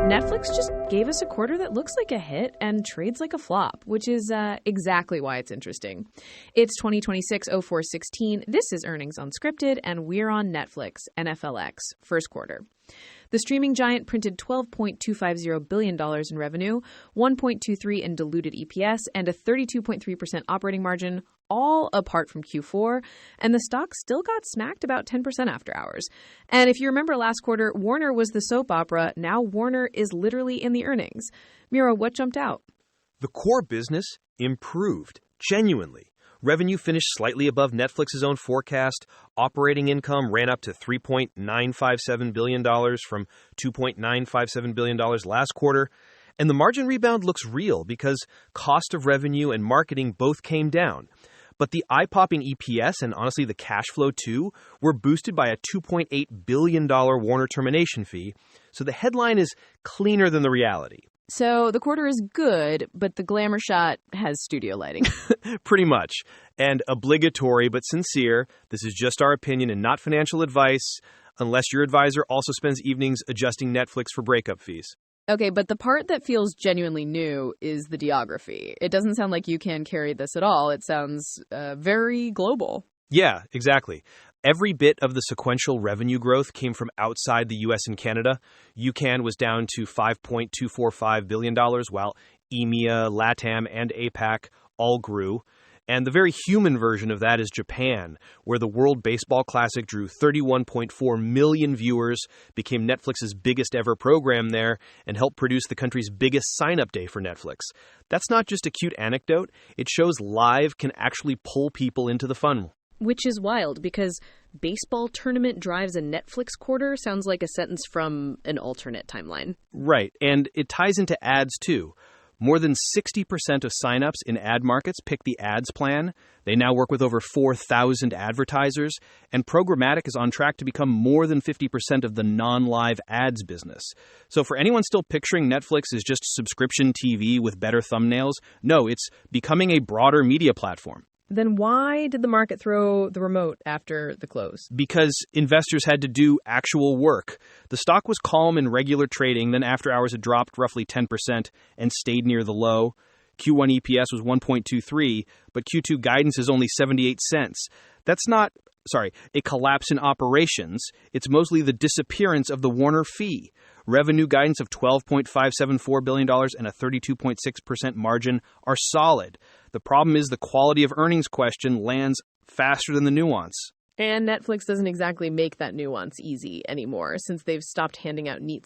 Netflix just gave us a quarter that looks like a hit and trades like a flop, which is exactly why it's interesting. It's 2026-04-16. This is Earnings Unscripted, and we're on Netflix, NFLX, first quarter. The streaming giant printed $12.250 billion in revenue, $1.23 in diluted EPS, and a 32.3% operating margin, all apart from Q4, and the stock still got smacked about 10% after hours. And if you remember last quarter, Warner was the soap opera. Now Warner is literally in the earnings. Mira, what jumped out? The core business improved, genuinely. Revenue finished slightly above Netflix's own forecast. Operating income ran up to $3.957 billion from $2.957 billion last quarter. And the margin rebound looks real because cost of revenue and marketing both came down. But the eye-popping EPS and honestly the cash flow too were boosted by a $2.8 billion Warner termination fee. So the headline is cleaner than the reality. So the quarter is good, but the glamour shot has studio lighting. Pretty much. And obligatory but sincere, this is just our opinion and not financial advice, unless your advisor also spends evenings adjusting Netflix for breakup fees. Okay, but the part that feels genuinely new is the geography. It doesn't sound like UCAN carried this at all. It sounds very global. Yeah, exactly. Every bit of the sequential revenue growth came from outside the U.S. and Canada. UCAN was down to $5.245 billion, while EMEA, LATAM, and APAC all grew. And the very human version of that is Japan, where the World Baseball Classic drew 31.4 million viewers, became Netflix's biggest ever program there, and helped produce the country's biggest sign-up day for Netflix. That's not just a cute anecdote. It shows live can actually pull people into the fun. Which is wild, because baseball tournament drives a Netflix quarter sounds like a sentence from an alternate timeline. Right, and it ties into ads too. More than 60% of signups in ad markets pick the ads plan. They now work with over 4,000 advertisers, and programmatic is on track to become more than 50% of the non-live ads business. So for anyone still picturing Netflix as just subscription TV with better thumbnails, no, it's becoming a broader media platform. Then why did the market throw the remote after the close? Because investors had to do actual work. The stock was calm in regular trading, then after hours it dropped roughly 10% and stayed near the low. Q1 EPS was 1.23, but Q2 guidance is only 78 cents. That's not, a collapse in operations. It's mostly the disappearance of the Warner fee. Revenue guidance of $12.574 billion and a 32.6% margin are solid. The problem is the quality of earnings question lands faster than the nuance. And Netflix doesn't exactly make that nuance easy anymore, since they've stopped handing out neat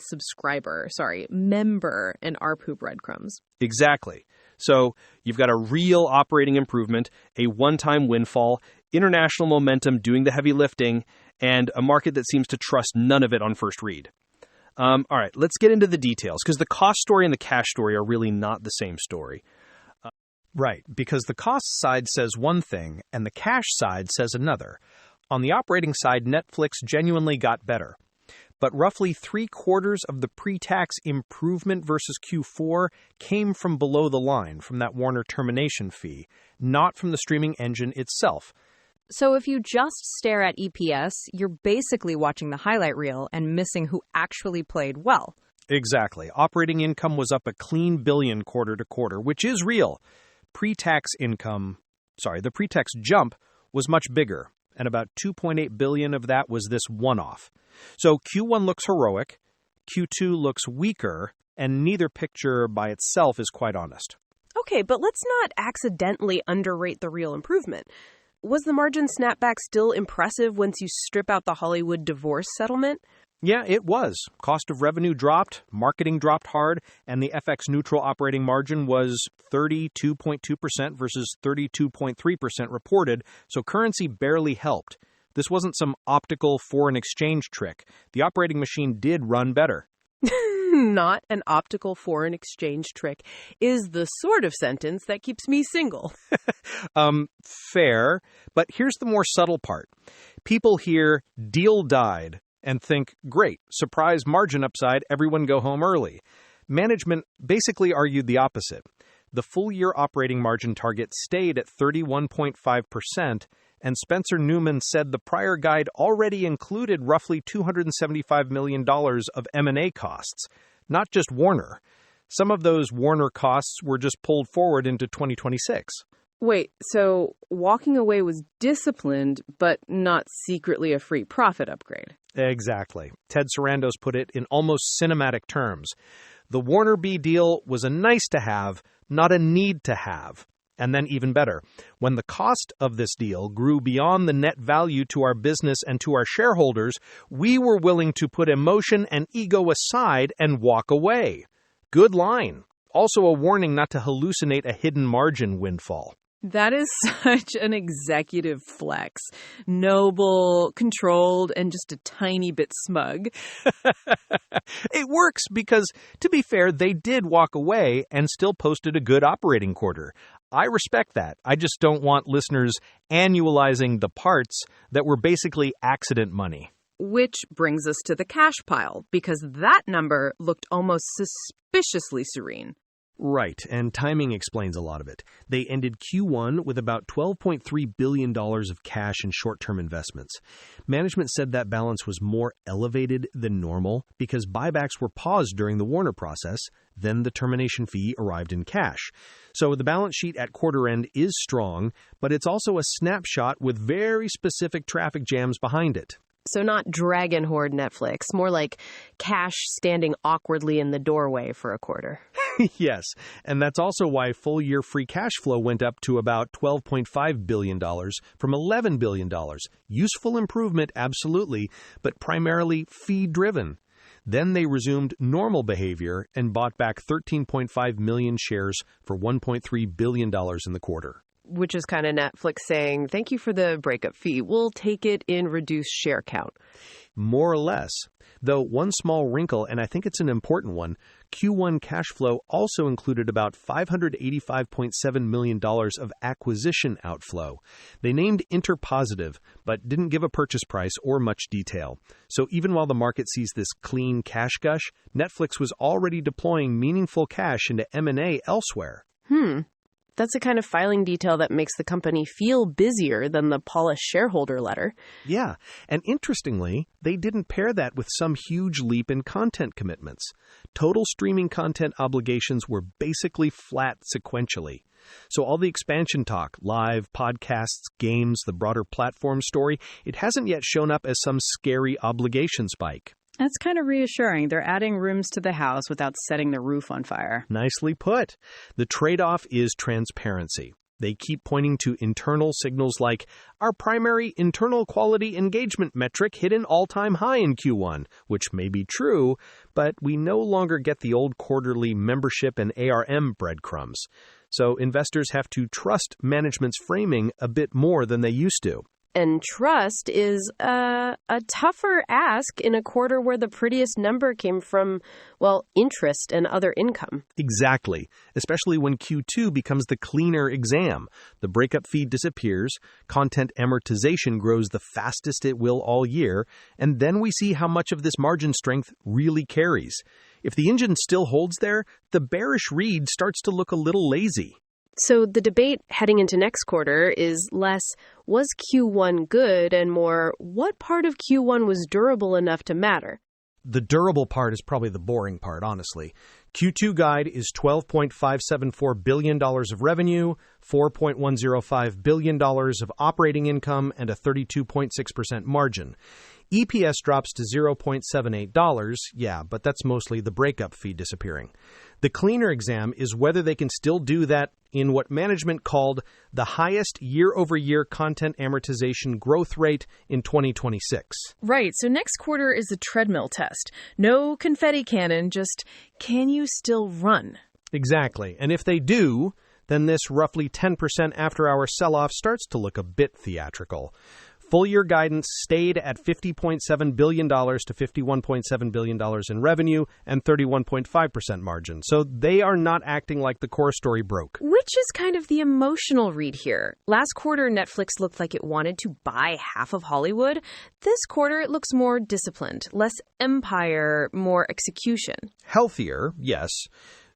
member and ARPU breadcrumbs. Exactly. So you've got a real operating improvement, a one-time windfall, international momentum doing the heavy lifting, and a market that seems to trust none of it on first read. All right, let's get into the details, because the cost story and the cash story are really not the same story. Right, because the cost side says one thing and the cash side says another. On the operating side, Netflix genuinely got better. But roughly 3/4 of the pre-tax improvement versus Q4 came from below the line, from that Warner termination fee, not from the streaming engine itself. So if you just stare at EPS, you're basically watching the highlight reel and missing who actually played well. Exactly. Operating income was up a clean $1 billion quarter to quarter, which is real. The pre-tax jump was much bigger, and about $2.8 billion of that was this one-off. So Q1 looks heroic, Q2 looks weaker, and neither picture by itself is quite honest. Okay, but let's not accidentally underrate the real improvement. Was the margin snapback still impressive once you strip out the Hollywood divorce settlement? Yeah, it was. Cost of revenue dropped, marketing dropped hard, and the FX-neutral operating margin was 32.2% versus 32.3% reported, so currency barely helped. This wasn't some optical foreign exchange trick. The operating machine did run better. Not an optical foreign exchange trick is the sort of sentence that keeps me single. Fair, but here's the more subtle part. People hear deal died and think, great, surprise margin upside, everyone go home early. Management basically argued the opposite. The full-year operating margin target stayed at 31.5%. and Spencer Newman said the prior guide already included roughly $275 million of M&A costs, not just Warner. Some of those Warner costs were just pulled forward into 2026. Wait, so walking away was disciplined, but not secretly a free profit upgrade? Exactly. Ted Sarandos put it in almost cinematic terms. The Warner B deal was a nice to have, not a need to have. And then even better, when the cost of this deal grew beyond the net value to our business and to our shareholders, we were willing to put emotion and ego aside and walk away. Good line. Also a warning not to hallucinate a hidden margin windfall. That is such an executive flex. Noble, controlled, and just a tiny bit smug. It works because, to be fair, they did walk away and still posted a good operating quarter. I respect that. I just don't want listeners annualizing the parts that were basically accident money. Which brings us to the cash pile, because that number looked almost suspiciously serene. Right, and timing explains a lot of it. They ended Q1 with about $12.3 billion of cash and short-term investments. Management said that balance was more elevated than normal because buybacks were paused during the Warner process, then the termination fee arrived in cash. So the balance sheet at quarter end is strong, but it's also a snapshot with very specific traffic jams behind it. So not dragon horde Netflix, more like cash standing awkwardly in the doorway for a quarter. Yes, and that's also why full-year free cash flow went up to about $12.5 billion from $11 billion. Useful improvement, absolutely, but primarily fee-driven. Then they resumed normal behavior and bought back 13.5 million shares for $1.3 billion in the quarter. Which is kind of Netflix saying, thank you for the breakup fee. We'll take it in reduced share count. More or less. Though one small wrinkle, and I think it's an important one, Q1 cash flow also included about $585.7 million of acquisition outflow. They named Interpositive, but didn't give a purchase price or much detail. So even while the market sees this clean cash gush, Netflix was already deploying meaningful cash into M&A elsewhere. That's the kind of filing detail that makes the company feel busier than the polished shareholder letter. Yeah, and interestingly, they didn't pair that with some huge leap in content commitments. Total streaming content obligations were basically flat sequentially. So all the expansion talk, live, podcasts, games, the broader platform story, it hasn't yet shown up as some scary obligation spike. That's kind of reassuring. They're adding rooms to the house without setting the roof on fire. Nicely put. The trade-off is transparency. They keep pointing to internal signals like, our primary internal quality engagement metric hit an all-time high in Q1, which may be true, but we no longer get the old quarterly membership and ARM breadcrumbs. So investors have to trust management's framing a bit more than they used to. And trust is a tougher ask in a quarter where the prettiest number came from, well, interest and other income. Exactly, especially when Q2 becomes the cleaner exam. The breakup fee disappears, content amortization grows the fastest it will all year, and then we see how much of this margin strength really carries. If the engine still holds there, the bearish read starts to look a little lazy. So the debate heading into next quarter is less, was Q1 good, and more, what part of Q1 was durable enough to matter? The durable part is probably the boring part, honestly. Q2 guide is $12.574 billion of revenue, $4.105 billion of operating income, and a 32.6% margin. EPS drops to $0.78, yeah, but that's mostly the breakup fee disappearing. The cleaner exam is whether they can still do that in what management called the highest year-over-year content amortization growth rate in 2026. Right, so next quarter is a treadmill test. No confetti cannon, just can you still run? Exactly, and if they do, then this roughly 10% after-hour sell-off starts to look a bit theatrical. Full-year guidance stayed at $50.7 billion to $51.7 billion in revenue and 31.5% margin. So they are not acting like the core story broke. Which is kind of the emotional read here. Last quarter, Netflix looked like it wanted to buy half of Hollywood. This quarter, it looks more disciplined, less empire, more execution. Healthier, yes.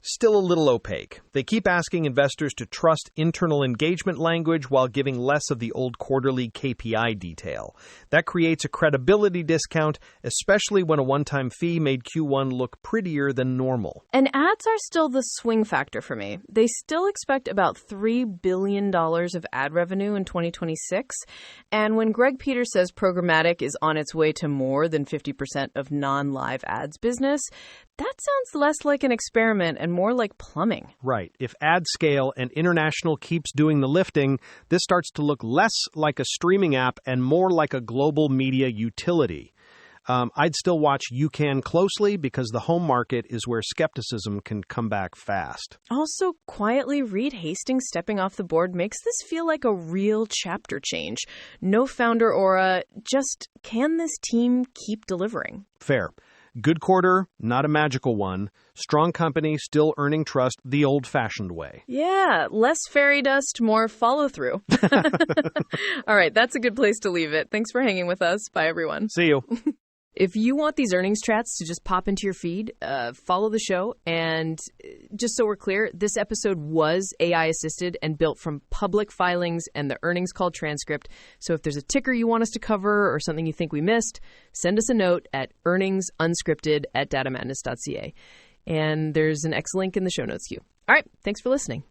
still a little opaque. They keep asking investors to trust internal engagement language while giving less of the old quarterly KPI detail. That creates a credibility discount, especially when a one-time fee made Q1 look prettier than normal. And ads are still the swing factor for me. They still expect about $3 billion of ad revenue in 2026. And when Greg Peters says programmatic is on its way to more than 50% of non-live ads business, that sounds less like an experiment and more like plumbing. Right. If ad scale and international keeps doing the lifting, this starts to look less like a streaming app and more like a global media utility. I'd still watch UCAN closely because the home market is where skepticism can come back fast. Also, quietly, Reed Hastings stepping off the board makes this feel like a real chapter change. No founder aura, just can this team keep delivering? Fair. Good quarter, not a magical one. Strong company, still earning trust the old-fashioned way. Yeah, less fairy dust, more follow-through. All right, that's a good place to leave it. Thanks for hanging with us. Bye, everyone. See you. If you want these earnings chats to just pop into your feed, follow the show. And just so we're clear, this episode was AI assisted and built from public filings and the earnings call transcript. So if there's a ticker you want us to cover or something you think we missed, send us a note at earningsunscripted@datamadness.ca. And there's an X link in the show notes queue. All right, thanks for listening.